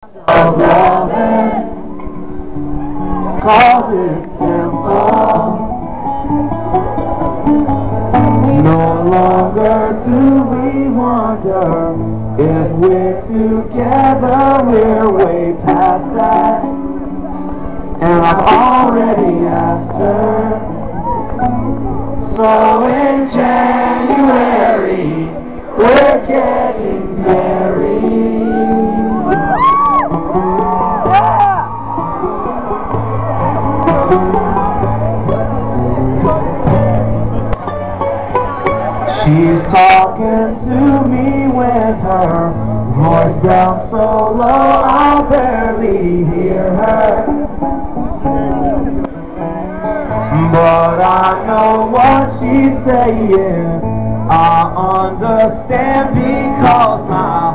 of loving, 'cause it's simple. No longer do we wonder if we're together, we're way past that. And I've already asked her. So in January, we're getting married. She's talking to me with her voice down so low I'll barely hear her. But I know what she's saying, I understand because my